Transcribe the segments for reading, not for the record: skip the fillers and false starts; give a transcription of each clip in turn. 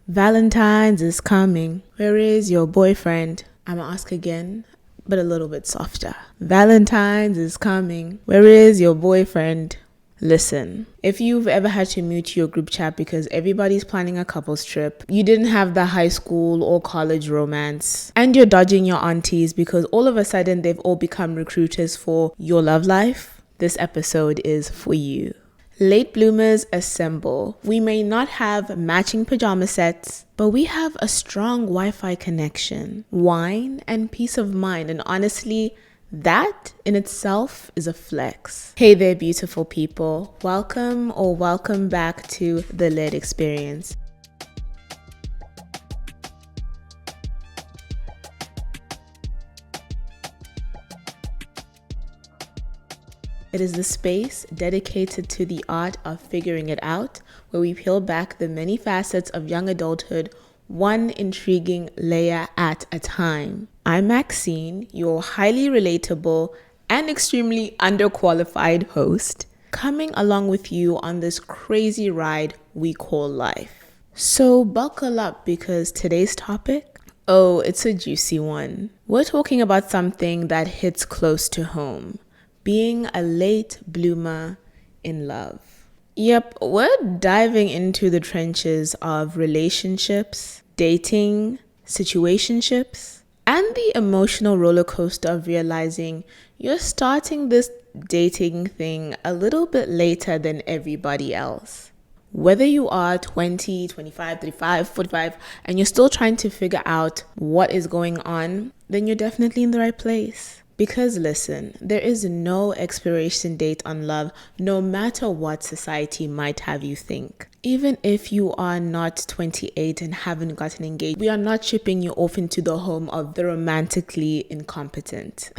Valentine's is coming. Where is your boyfriend? I'ma ask again, but a little bit softer. Valentine's is coming. Where is your boyfriend? Listen, if you've ever had to mute your group chat because everybody's planning a couples trip, you didn't have the high school or college romance, and you're dodging your aunties because all of a sudden they've all become recruiters for your love life, this episode is for you. Late bloomers assemble. We may not have matching pajama sets, but we have a strong Wi-Fi connection, wine, and peace of mind. And honestly, that in itself is a flex. Hey there, beautiful people. Welcome back to the Lit Experience. It is the space dedicated to the art of figuring it out, where we peel back the many facets of young adulthood, one intriguing layer at a time. I'm Maxine, your highly relatable and extremely underqualified host, coming along with you on this crazy ride we call life. So buckle up because today's topic, it's a juicy one. We're talking about something that hits close to home. Being a late bloomer in love. Yep, we're diving into the trenches of relationships, dating, situationships, and the emotional roller coaster of realizing you're starting this dating thing a little bit later than everybody else. Whether you are 20, 25, 35, 45, and you're still trying to figure out what is going on, then you're definitely in the right place. Because listen, there is no expiration date on love, no matter what society might have you think. Even if you are not 28 and haven't gotten engaged, we are not shipping you off into the home of the romantically incompetent.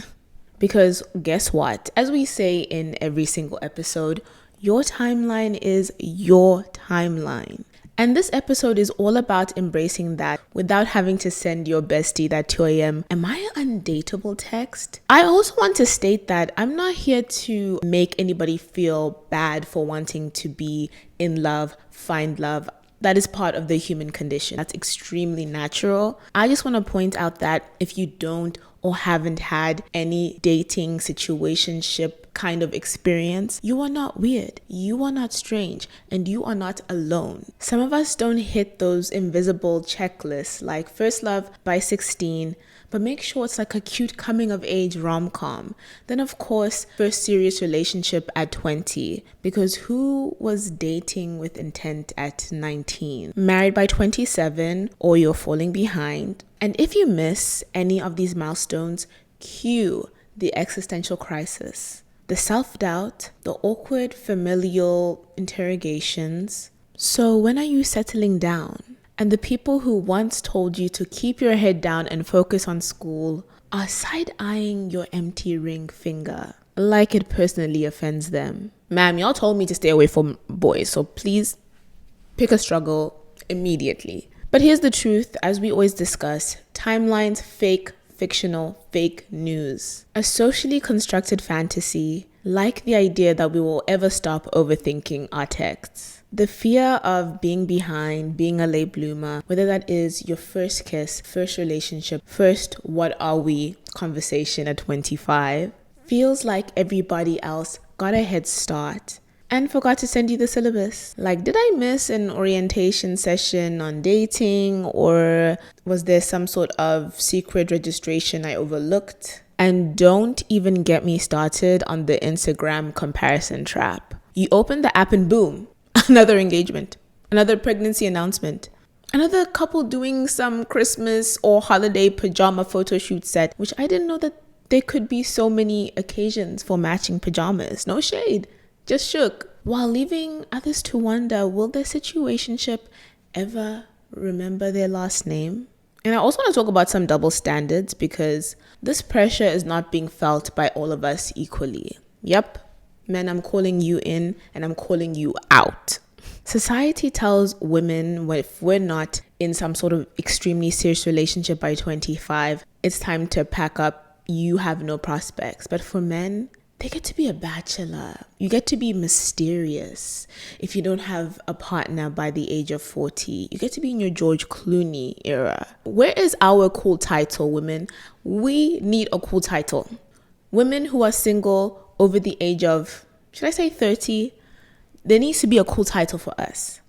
Because guess what? As we say in every single episode, your timeline is your timeline. And this episode is all about embracing that without having to send your bestie that 2 a.m. "Am I undateable?" text. I also want to state that I'm not here to make anybody feel bad for wanting to be in love, find love. That is part of the human condition. That's extremely natural. I just want to point out that if you don't or haven't had any dating situationship kind of experience, you are not weird, you are not strange, and you are not alone. Some of us don't hit those invisible checklists like first love by 16, but make sure it's like a cute coming of age rom-com. Then of course, first serious relationship at 20, because who was dating with intent at 19? Married by 27, or you're falling behind. And if you miss any of these milestones, cue the existential crisis, the self-doubt, the awkward familial interrogations. So when are you settling down? And the people who once told you to keep your head down and focus on school are side-eyeing your empty ring finger, like it personally offends them. Ma'am, y'all told me to stay away from boys, so please pick a struggle immediately. But here's the truth, as we always discuss, timelines, fake, fictional, fake news. A socially constructed fantasy, like the idea that we will ever stop overthinking our texts. The fear of being behind, being a late bloomer, whether that is your first kiss, first relationship, first what are we conversation at 25, feels like everybody else got a head start and forgot to send you the syllabus. Like, did I miss an orientation session on dating, or was there some sort of secret registration I overlooked? And don't even get me started on the Instagram comparison trap. You open the app and boom, another engagement, another pregnancy announcement, another couple doing some Christmas or holiday pajama photo shoot set, which I didn't know that there could be so many occasions for matching pajamas. No shade. Just shook, while leaving others to wonder, will their situationship ever remember their last name? And I also want to talk about some double standards, because this pressure is not being felt by all of us equally. Yep, men, I'm calling you in and I'm calling you out. Society tells women, if we're not in some sort of extremely serious relationship by 25, it's time to pack up, you have no prospects. But for men, they get to be a bachelor. You get to be mysterious. If you don't have a partner by the age of 40, you get to be in your George Clooney era. Where is our cool title, women? We need a cool title. Women who are single over the age of, should I say 30? There needs to be a cool title for us.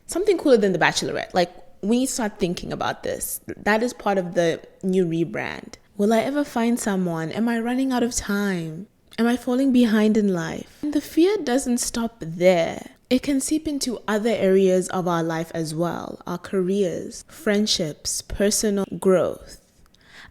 Something cooler than The Bachelorette. Like, we need to start thinking about this. That is part of the new rebrand. Will I ever find someone? Am I running out of time? Am I falling behind in life? And the fear doesn't stop there. It can seep into other areas of our life as well. Our careers, friendships, personal growth.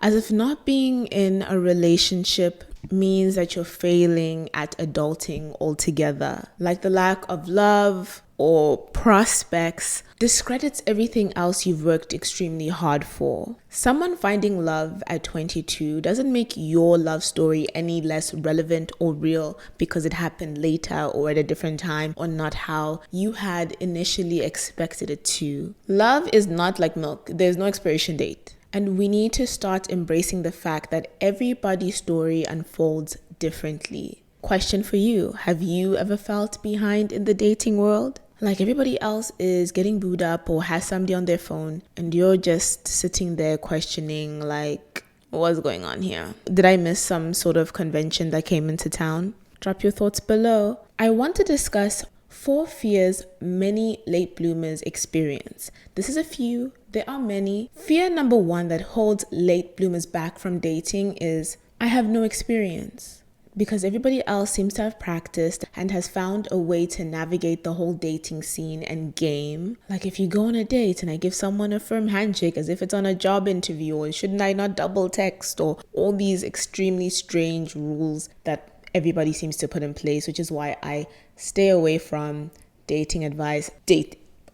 As if not being in a relationship means that you're failing at adulting altogether. Like the lack of love or prospects discredits everything else you've worked extremely hard for. Someone finding love at 22 doesn't make your love story any less relevant or real because it happened later or at a different time or not how you had initially expected it to. Love is not like milk. There's no expiration date. And we need to start embracing the fact that everybody's story unfolds differently. Question for you. Have you ever felt behind in the dating world? Like everybody else is getting booed up or has somebody on their phone and you're just sitting there questioning like, what's going on here? Did I miss some sort of convention that came into town? Drop your thoughts below. I want to discuss 4 fears many late bloomers experience. This is a few. There are many. Fear number 1 that holds late bloomers back from dating is, I have no experience. Because everybody else seems to have practiced and has found a way to navigate the whole dating scene and game. Like if you go on a date and I give someone a firm handshake as if it's on a job interview, or shouldn't I not double text, or all these extremely strange rules that everybody seems to put in place, which is why I stay away from dating advice,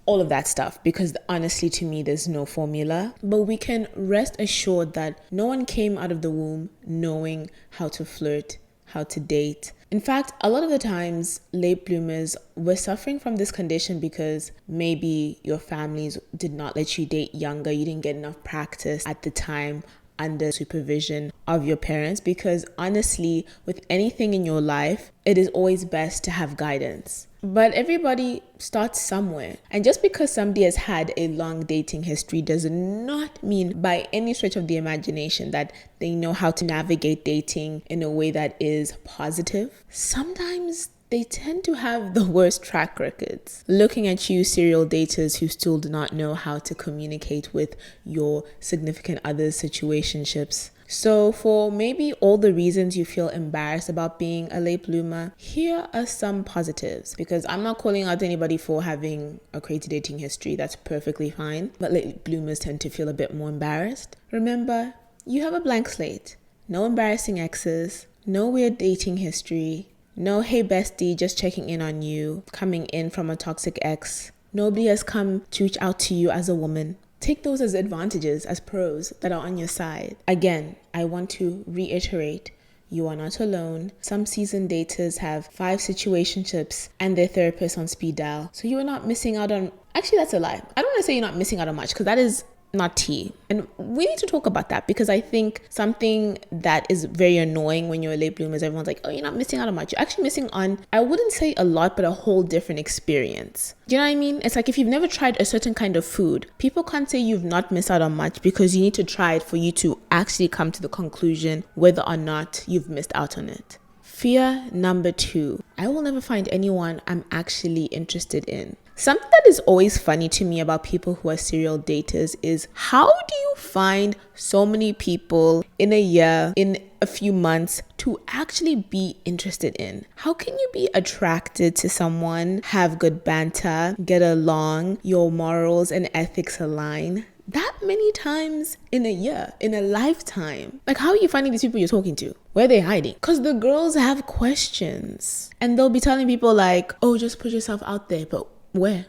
all of that stuff, because honestly to me there's no formula. But we can rest assured that no one came out of the womb knowing how to flirt, how to date. In fact, a lot of the times late bloomers were suffering from this condition because maybe your families did not let you date younger, you didn't get enough practice at the time under supervision of your parents, because honestly, with anything in your life, it is always best to have guidance. But everybody starts somewhere. And just because somebody has had a long dating history does not mean by any stretch of the imagination that they know how to navigate dating in a way that is positive. Sometimes they tend to have the worst track records. Looking at you serial daters who still do not know how to communicate with your significant other's situationships. So for maybe all the reasons you feel embarrassed about being a late bloomer, here are some positives. Because I'm not calling out anybody for having a crazy dating history. That's perfectly fine. But late bloomers tend to feel a bit more embarrassed. Remember, you have a blank slate. No embarrassing exes. No weird dating history. No, hey bestie, just checking in on you, coming in from a toxic ex. Nobody has come to reach out to you as a woman. Take those as advantages, as pros that are on your side. Again, I want to reiterate, you are not alone. Some seasoned daters have 5 situationships and their therapist on speed dial. So you are not missing out on, actually that's a lie. I don't want to say you're not missing out on much because that is not tea. And we need to talk about that because I think something that is very annoying when you're a late bloomer is everyone's like, oh, you're not missing out on much. You're actually missing on, I wouldn't say a lot, but a whole different experience. Do you know what I mean? It's like if you've never tried a certain kind of food, people can't say you've not missed out on much because you need to try it for you to actually come to the conclusion whether or not you've missed out on it. Fear number 2, I will never find anyone I'm actually interested in. Something that is always funny to me about people who are serial daters is how do you find so many people in a year, in a few months to actually be interested in? How can you be attracted to someone, have good banter, get along, your morals and ethics align that many times in a year, in a lifetime? Like, how are you finding these people you're talking to? Where are they hiding? Because the girls have questions and they'll be telling people like, oh, just put yourself out there. But where?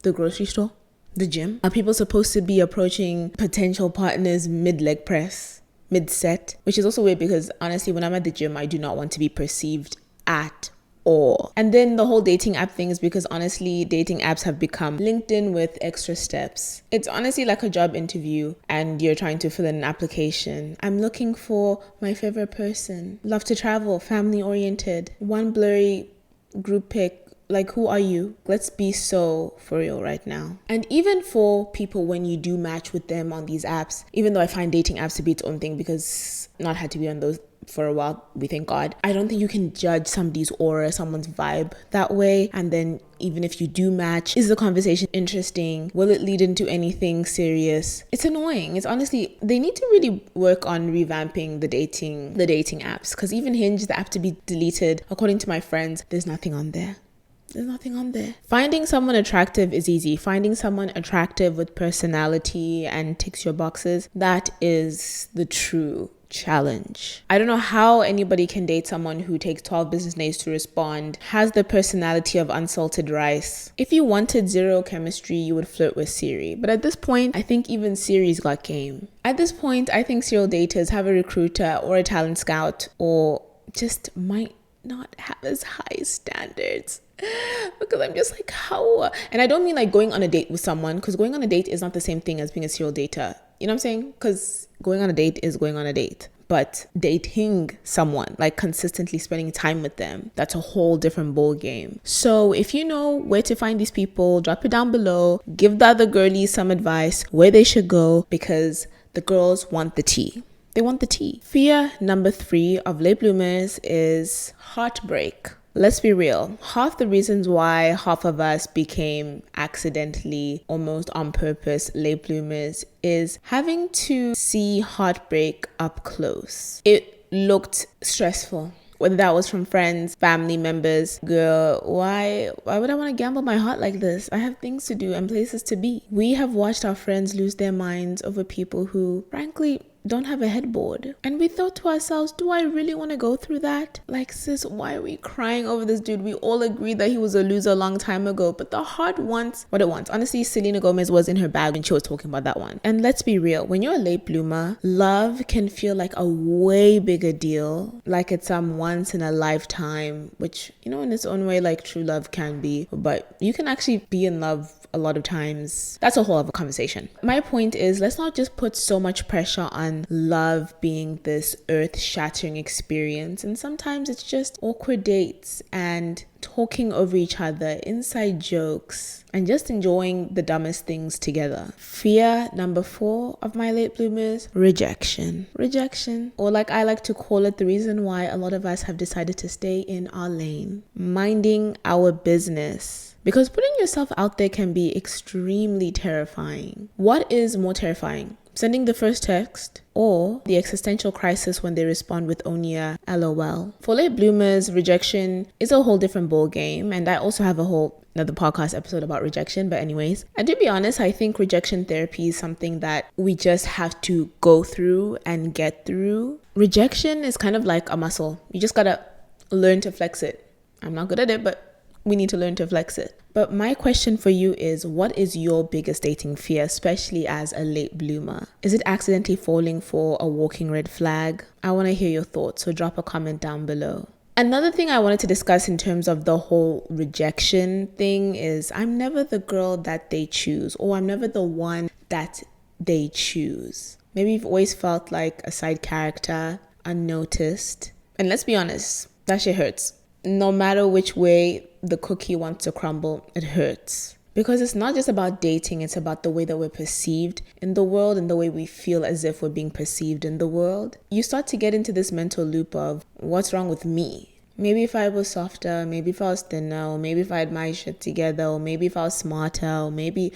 The grocery store? The gym? Are people supposed to be approaching potential partners mid-leg press, mid-set? Which is also weird because honestly, when I'm at the gym, I do not want to be perceived at all. And then the whole dating app thing is because honestly, dating apps have become LinkedIn with extra steps. It's honestly like a job interview and you're trying to fill in an application. I'm looking for my favorite person, love to travel, family oriented, one blurry group pic. Like, who are you? Let's be so for real right now. And even for people, when you do match with them on these apps, even though I find dating apps to be its own thing because not had to be on those for a while, we thank God, I don't think you can judge somebody's aura, someone's vibe that way. And then even if you do match, is the conversation interesting? Will it lead into anything serious? It's annoying. It's honestly, they need to really work on revamping the dating apps, because even Hinge, the app to be deleted, according to my friends, there's nothing on there. There's nothing on there. Finding someone attractive is easy. Finding someone attractive with personality and ticks your boxes, that is the true challenge. I don't know how anybody can date someone who takes 12 business days to respond, has the personality of unsalted rice. If you wanted zero chemistry, you would flirt with Siri. But at this point, I think even Siri's got game. At this point, I think serial daters have a recruiter or a talent scout, or just might not have as high standards. Because I'm just like, how? And I don't mean like going on a date with someone, because going on a date is not the same thing as being a serial dater. You know what I'm saying? Because going on a date is going on a date. But dating someone, like consistently spending time with them, that's a whole different ball game. So if you know where to find these people, drop it down below. Give the other girlies some advice where they should go, because the girls want the tea. They want the tea. Fear number 3 of late bloomers is heartbreak. Let's be real. Half the reasons why half of us became accidentally, almost on purpose, late bloomers is having to see heartbreak up close. It looked stressful. Whether that was from friends, family members. Girl, why would I want to gamble my heart like this? I have things to do and places to be. We have watched our friends lose their minds over people who, frankly, don't have a headboard. And we thought to ourselves, do I really want to go through that? Like, sis, why are we crying over this dude? We all agreed that he was a loser a long time ago, but the heart wants what it wants. Honestly, Selena Gomez was in her bag when she was talking about that one. And let's be real, when you're a late bloomer, love can feel like a way bigger deal, like it's some once in a lifetime, which, you know, in its own way, like true love can be, but you can actually be in love a lot of times. That's a whole other conversation. My point is, let's not just put so much pressure on love being this earth-shattering experience. And sometimes it's just awkward dates and talking over each other, inside jokes, and just enjoying the dumbest things together. Fear number 4 of my late bloomers, rejection. Rejection, or like I like to call it, the reason why a lot of us have decided to stay in our lane, minding our business. Because putting yourself out there can be extremely terrifying. What is more terrifying? Sending the first text, or the existential crisis when they respond with only a LOL? For late bloomers, rejection is a whole different ball game, and I also have another podcast episode about rejection. But anyways, and to be honest, I think rejection therapy is something that we just have to go through and get through. Rejection is kind of like a muscle. You just gotta learn to flex it. I'm not good at it, but we need to learn to flex it. But my question for you is, what is your biggest dating fear, especially as a late bloomer? Is it accidentally falling for a walking red flag? I want to hear your thoughts, so drop a comment down below. Another thing I wanted to discuss in terms of the whole rejection thing is, I'm never the girl that they choose, or I'm never the one that they choose. Maybe you've always felt like a side character, unnoticed. And let's be honest, that shit hurts. No matter which way the cookie wants to crumble, it hurts. Because it's not just about dating, it's about the way that we're perceived in the world and the way we feel as if we're being perceived in the world. You start to get into this mental loop of, what's wrong with me? Maybe if I was softer, maybe if I was thinner, or maybe if I had my shit together, or maybe if I was smarter, or maybe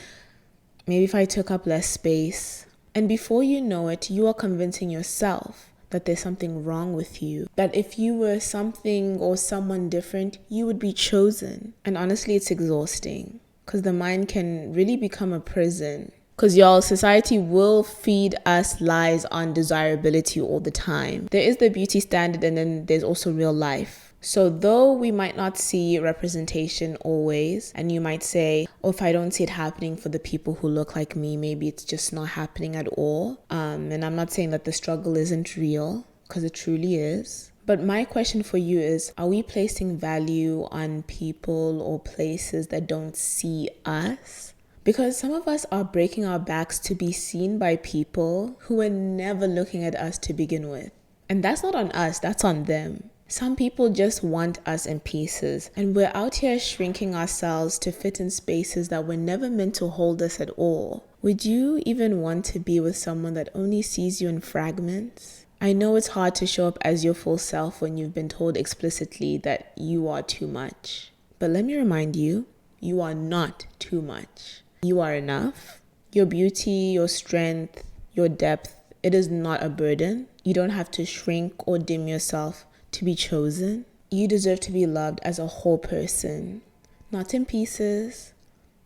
if I took up less space. And before you know it, you are convincing yourself that there's something wrong with you, that if you were something or someone different, you would be chosen. And honestly, it's exhausting, because the mind can really become a prison. Because y'all, society will feed us lies on desirability all the time. There is the beauty standard, and then there's also real life. So though we might not see representation always, and you might say, oh, if I don't see it happening for the people who look like me, maybe it's just not happening at all. And I'm not saying that the struggle isn't real, because it truly is. But my question for you is, are we placing value on people or places that don't see us? Because some of us are breaking our backs to be seen by people who were never looking at us to begin with. And that's not on us, that's on them. Some people just want us in pieces, and we're out here shrinking ourselves to fit in spaces that were never meant to hold us at all. Would you even want to be with someone that only sees you in fragments? I know it's hard to show up as your full self when you've been told explicitly that you are too much. But let me remind you, you are not too much. You are enough. Your beauty, your strength, your depth, it is not a burden. You don't have to shrink or dim yourself to be chosen. You deserve to be loved as a whole person, not in pieces,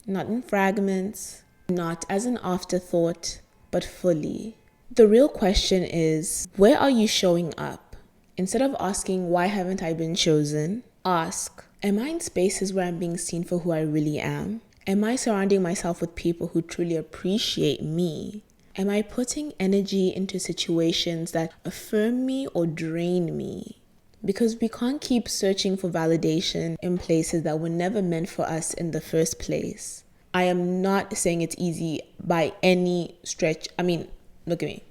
not in fragments, not as an afterthought, but fully. The real question is, where are you showing up? Instead of asking, why haven't I been chosen? Ask, am I in spaces where I'm being seen for who I really am? Am I surrounding myself with people who truly appreciate me? Am I putting energy into situations that affirm me or drain me? Because we can't keep searching for validation in places that were never meant for us in the first place. I am not saying it's easy by any stretch. Look at me.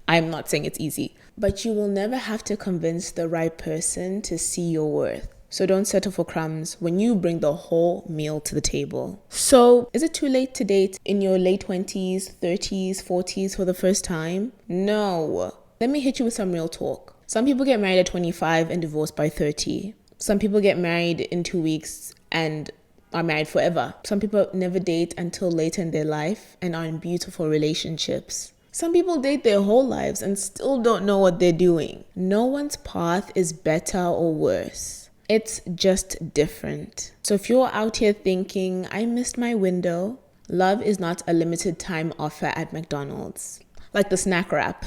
I'm not saying it's easy. But you will never have to convince the right person to see your worth. So don't settle for crumbs when you bring the whole meal to the table. So is it too late to date in your late 20s, 30s, 40s for the first time? No. Let me hit you with some real talk. Some people get married at 25 and divorced by 30. Some people get married in 2 weeks and are married forever. Some people never date until later in their life and are in beautiful relationships. Some people date their whole lives and still don't know what they're doing. No one's path is better or worse. It's just different. So if you're out here thinking, I missed my window, love is not a limited time offer at McDonald's. Like the snack wrap.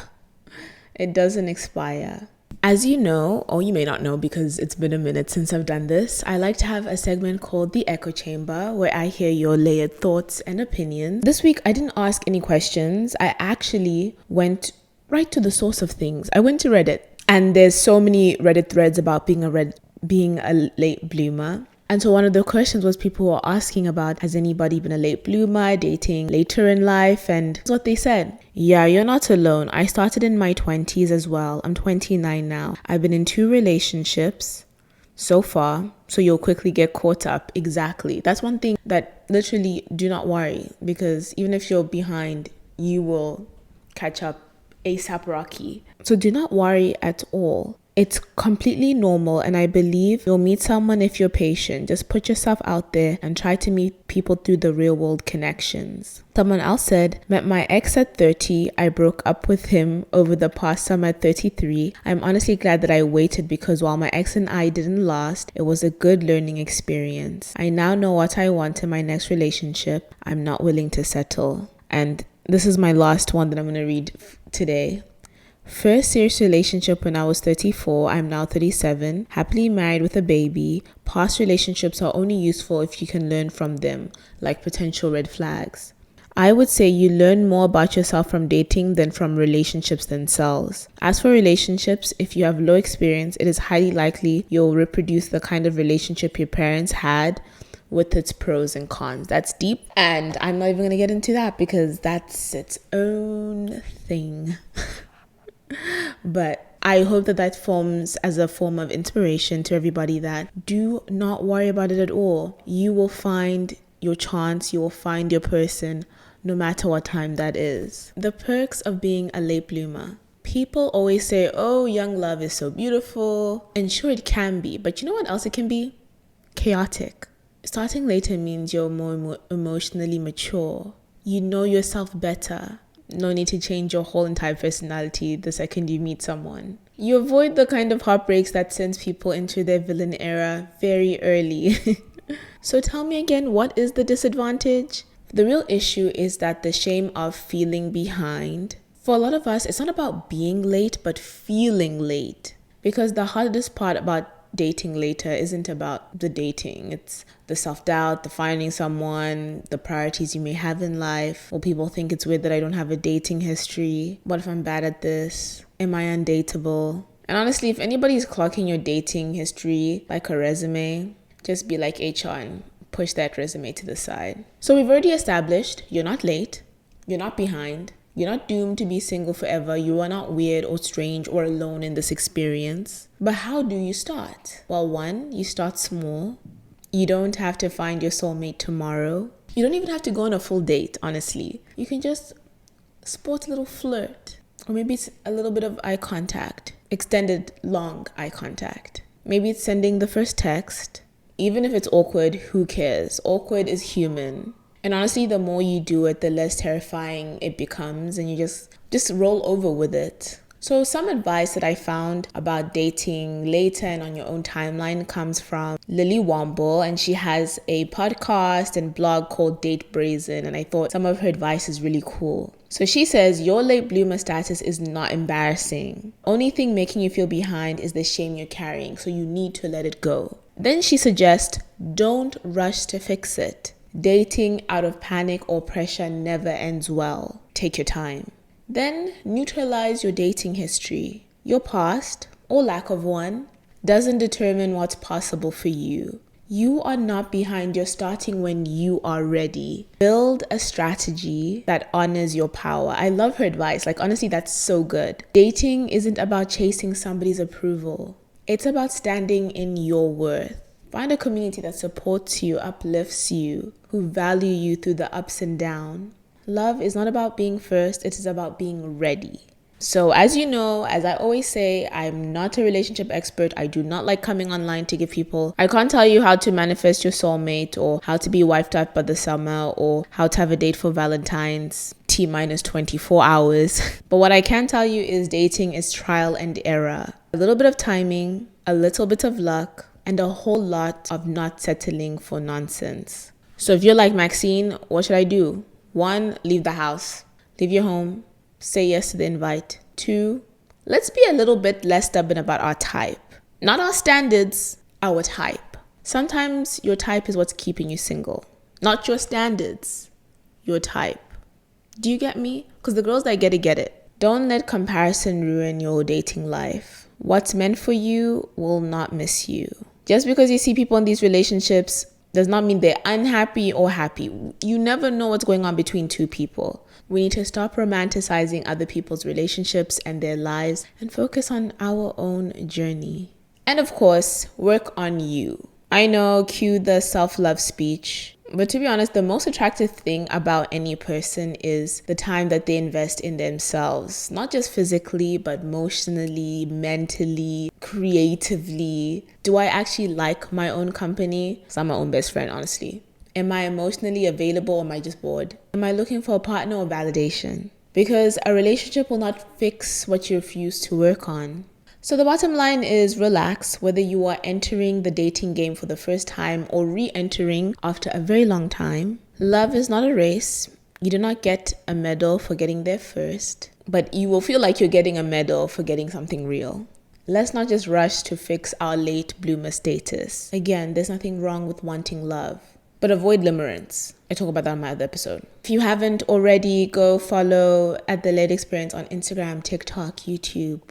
It doesn't expire. As you know, or you may not know because it's been a minute since I've done this, I like to have a segment called The Echo Chamber where I hear your layered thoughts and opinions. This week, I didn't ask any questions. I actually went right to the source of things. I went to Reddit, and there's so many Reddit threads about being a late bloomer. And so one of the questions was people were asking about, has anybody been a late bloomer, dating later in life? And that's what they said. Yeah, you're not alone. I started in my 20s as well. I'm 29 now. I've been in 2 relationships so far. So you'll quickly get caught up. Exactly. That's one thing that literally do not worry, because even if you're behind, you will catch up ASAP Rocky. So do not worry at all. It's completely normal, and I believe you'll meet someone if you're patient. Just put yourself out there and try to meet people through the real world connections. Someone else said, met my ex at 30. I broke up with him over the past summer at 33. I'm honestly glad that I waited, because while my ex and I didn't last, it was a good learning experience. I now know what I want in my next relationship. I'm not willing to settle. And this is my last one that I'm going to read today. First serious relationship when I was 34. I'm now 37. Happily married with a baby. Past relationships are only useful if you can learn from them, like potential red flags. I would say you learn more about yourself from dating than from relationships themselves. As for relationships, if you have low experience, it is highly likely you'll reproduce the kind of relationship your parents had, with its pros and cons. That's deep, and I'm not even going to get into that because that's its own thing. But I hope that forms as a form of inspiration to everybody that do not worry about it at all. You will find your chance, you will find your person, no matter what time that is. The perks of being a late bloomer. People always say, oh, young love is so beautiful. And sure, it can be. But you know what else it can be? Chaotic. Starting later means you're more emotionally mature. You know yourself better. No need to change your whole entire personality the second you meet someone. You avoid the kind of heartbreaks that sends people into their villain era very early. So tell me again, what is the disadvantage? The real issue is that the shame of feeling behind. For a lot of us, it's not about being late, but feeling late. Because the hardest part about dating later isn't about the dating. It's the self-doubt, the finding someone, the priorities you may have in life. Will people think it's weird that I don't have a dating history? What if I'm bad at this? Am I undateable? And honestly, if anybody's clocking your dating history like a resume, just be like HR and push that resume to the side. So we've already established you're not late, you're not behind, you're not doomed to be single forever, you are not weird or strange or alone in this experience. But how do you start? Well, one, you start small. You don't have to find your soulmate tomorrow. You don't even have to go on a full date, honestly. You can just sport a little flirt. Or maybe it's a little bit of eye contact, extended long eye contact. Maybe it's sending the first text. Even if it's awkward, who cares? Awkward is human. And honestly, the more you do it, the less terrifying it becomes, and you just roll over with it. So some advice that I found about dating later and on your own timeline comes from Lily Womble, and she has a podcast and blog called Date Brazen, and I thought some of her advice is really cool. So she says, your late bloomer status is not embarrassing. Only thing making you feel behind is the shame you're carrying, so you need to let it go. Then she suggests, don't rush to fix it. Dating out of panic or pressure never ends well. Take your time. Then neutralize your dating history. Your past, or lack of one, doesn't determine what's possible for you. You are not behind, you're starting when you are ready. Build a strategy that honors your power. I love her advice. Like, honestly, that's so good. Dating isn't about chasing somebody's approval. It's about standing in your worth. Find a community that supports you, uplifts you, who value you through the ups and downs. Love is not about being first, it is about being ready. So as you know, as I always say, I'm not a relationship expert. I do not like coming online to give people. I can't tell you how to manifest your soulmate or how to be wifed up by the summer or how to have a date for Valentine's T-minus 24 hours. But what I can tell you is dating is trial and error. A little bit of timing, a little bit of luck, and a whole lot of not settling for nonsense. So if you're like Maxine, what should I do? 1, leave the house. Leave your home. Say yes to the invite. 2, let's be a little bit less stubborn about our type. Not our standards, our type. Sometimes your type is what's keeping you single. Not your standards, your type. Do you get me? Because the girls that get it. Don't let comparison ruin your dating life. What's meant for you will not miss you. Just because you see people in these relationships does not mean they're unhappy or happy. You never know what's going on between two people. We need to stop romanticizing other people's relationships and their lives and focus on our own journey. And of course, work on you. I know, cue the self-love speech. But to be honest, the most attractive thing about any person is the time that they invest in themselves. Not just physically, but emotionally, mentally, creatively. Do I actually like my own company? Because I'm my own best friend, honestly. Am I emotionally available or am I just bored? Am I looking for a partner or validation? Because a relationship will not fix what you refuse to work on. So the bottom line is relax, whether you are entering the dating game for the first time or re-entering after a very long time. Love is not a race. You do not get a medal for getting there first, but you will feel like you're getting a medal for getting something real. Let's not just rush to fix our late bloomer status. Again, there's nothing wrong with wanting love, but avoid limerence. I talk about that in my other episode. If you haven't already, go follow at The Late Experience on Instagram, TikTok, YouTube,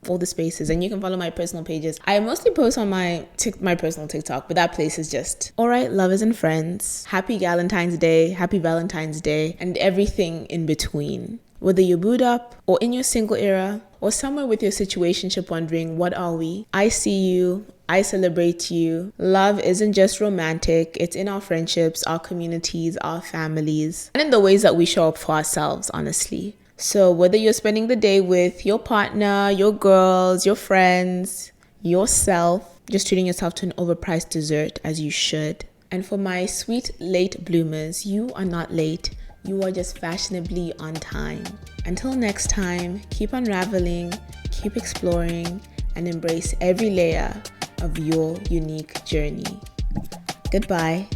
all the spaces, and you can follow my personal pages. I mostly post on my personal TikTok, but that place is just all right, lovers and friends. Happy Galentine's Day, happy Valentine's Day, and everything in between. Whether you're booed up or in your single era or somewhere with your situationship wondering, what are we? I see you. I celebrate you. Love isn't just romantic. It's in our friendships, our communities, our families, and in the ways that we show up for ourselves, honestly. So whether you're spending the day with your partner, your girls, your friends, yourself, just treating yourself to an overpriced dessert as you should. And for my sweet late bloomers, you are not late. You are just fashionably on time. Until next time, keep unraveling, keep exploring, and embrace every layer of your unique journey. Goodbye.